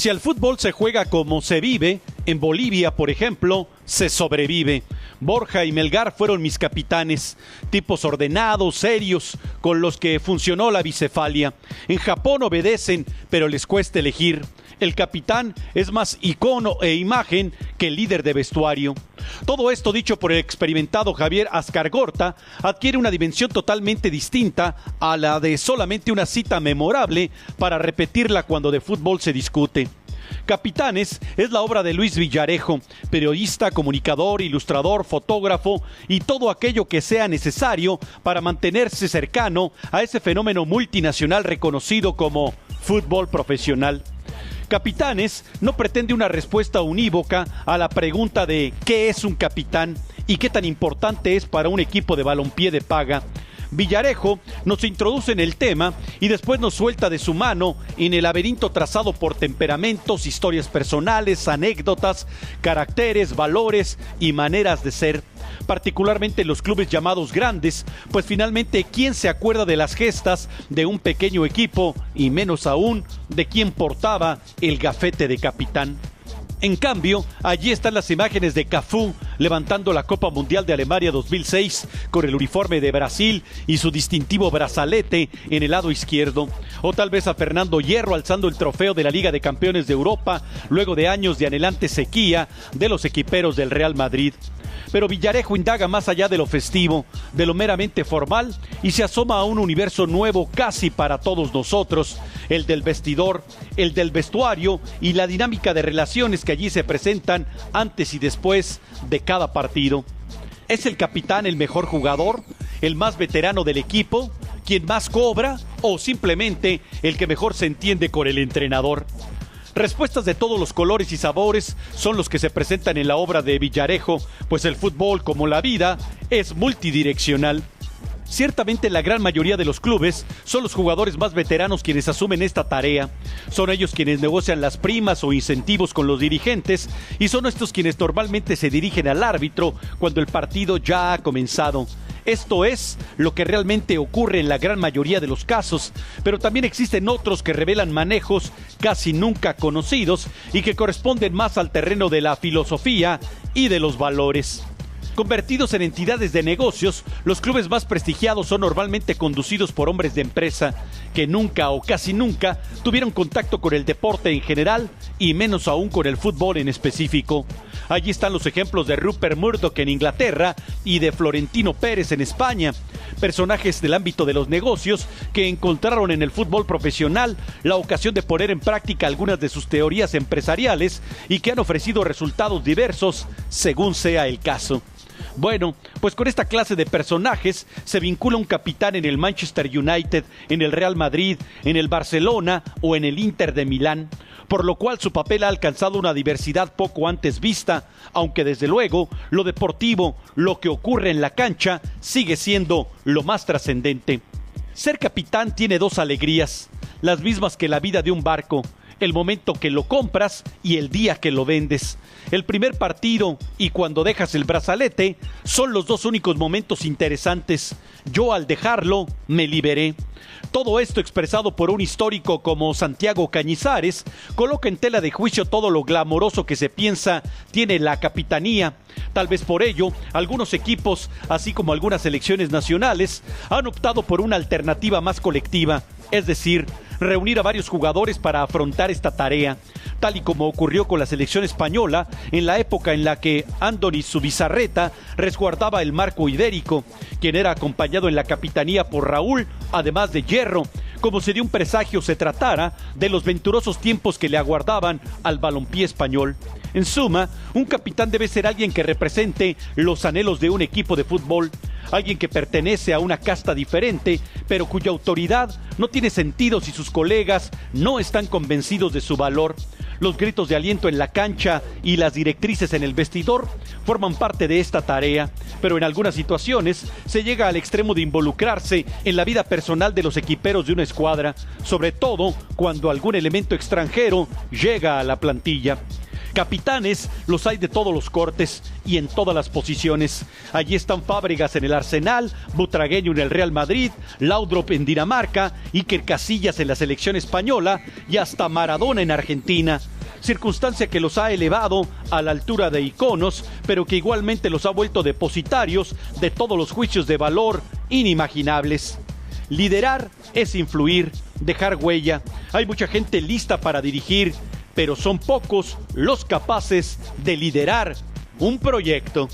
Si al fútbol se juega como se vive, en Bolivia, por ejemplo, se sobrevive. Borja y Melgar fueron mis capitanes, tipos ordenados, serios, con los que funcionó la bicefalia. En Japón obedecen, pero les cuesta elegir. El capitán es más icono e imagen que el líder de vestuario. Todo esto dicho por el experimentado Javier Azcargorta adquiere una dimensión totalmente distinta a la de solamente una cita memorable para repetirla cuando de fútbol se discute. Capitanes es la obra de Luis Villarejo, periodista, comunicador, ilustrador, fotógrafo y todo aquello que sea necesario para mantenerse cercano a ese fenómeno multinacional reconocido como fútbol profesional. Capitanes no pretende una respuesta unívoca a la pregunta de ¿qué es un capitán y qué tan importante es para un equipo de balompié de paga? Villarejo nos introduce en el tema y después nos suelta de su mano en el laberinto trazado por temperamentos, historias personales, anécdotas, caracteres, valores y maneras de ser. Particularmente en los clubes llamados grandes, pues finalmente ¿quién se acuerda de las gestas de un pequeño equipo y menos aún de quién portaba el gafete de capitán? En cambio, allí están las imágenes de Cafú levantando la Copa Mundial de Alemania 2006 con el uniforme de Brasil y su distintivo brazalete en el lado izquierdo. O tal vez a Fernando Hierro alzando el trofeo de la Liga de Campeones de Europa luego de años de anhelante sequía de los equiperos del Real Madrid. Pero Villarejo indaga más allá de lo festivo, de lo meramente formal, y se asoma a un universo nuevo casi para todos nosotros, el del vestidor, el del vestuario y la dinámica de relaciones que allí se presentan antes y después de cada partido. ¿Es el capitán el mejor jugador, el más veterano del equipo, quien más cobra o simplemente el que mejor se entiende con el entrenador? Respuestas de todos los colores y sabores son los que se presentan en la obra de Villarejo, pues el fútbol, como la vida, es multidireccional. Ciertamente la gran mayoría de los clubes son los jugadores más veteranos quienes asumen esta tarea. Son ellos quienes negocian las primas o incentivos con los dirigentes y son estos quienes normalmente se dirigen al árbitro cuando el partido ya ha comenzado. Esto es lo que realmente ocurre en la gran mayoría de los casos, pero también existen otros que revelan manejos casi nunca conocidos y que corresponden más al terreno de la filosofía y de los valores. Convertidos en entidades de negocios, los clubes más prestigiados son normalmente conducidos por hombres de empresa que nunca o casi nunca tuvieron contacto con el deporte en general y menos aún con el fútbol en específico. Allí están los ejemplos de Rupert Murdoch en Inglaterra y de Florentino Pérez en España, personajes del ámbito de los negocios que encontraron en el fútbol profesional la ocasión de poner en práctica algunas de sus teorías empresariales y que han ofrecido resultados diversos según sea el caso. Bueno, pues con esta clase de personajes se vincula un capitán en el Manchester United, en el Real Madrid, en el Barcelona o en el Inter de Milán, por lo cual su papel ha alcanzado una diversidad poco antes vista, aunque desde luego lo deportivo, lo que ocurre en la cancha, sigue siendo lo más trascendente. Ser capitán tiene dos alegrías, las mismas que la vida de un barco: el momento que lo compras y el día que lo vendes. El primer partido y cuando dejas el brazalete son los dos únicos momentos interesantes. Yo al dejarlo me liberé. Todo esto expresado por un histórico como Santiago Cañizares coloca en tela de juicio todo lo glamoroso que se piensa tiene la capitanía. Tal vez por ello, algunos equipos, así como algunas selecciones nacionales, han optado por una alternativa más colectiva, es decir, reunir a varios jugadores para afrontar esta tarea, tal y como ocurrió con la selección española en la época en la que Andoni Zubizarreta resguardaba el marco ibérico, quien era acompañado en la capitanía por Raúl, además de Hierro, como si de un presagio se tratara de los venturosos tiempos que le aguardaban al balompié español. En suma, un capitán debe ser alguien que represente los anhelos de un equipo de fútbol, alguien que pertenece a una casta diferente, pero cuya autoridad no tiene sentido si sus colegas no están convencidos de su valor. Los gritos de aliento en la cancha y las directrices en el vestidor forman parte de esta tarea, pero en algunas situaciones se llega al extremo de involucrarse en la vida personal de los equiperos de una escuadra, sobre todo cuando algún elemento extranjero llega a la plantilla. Capitanes los hay de todos los cortes y en todas las posiciones. Allí están Fábregas en el Arsenal, Butragueño en el Real Madrid, Laudrup en Dinamarca, Iker Casillas en la selección española y hasta Maradona en Argentina. Circunstancia que los ha elevado a la altura de iconos, pero que igualmente los ha vuelto depositarios de todos los juicios de valor inimaginables. Liderar es influir, dejar huella. Hay mucha gente lista para dirigir, pero son pocos los capaces de liderar un proyecto.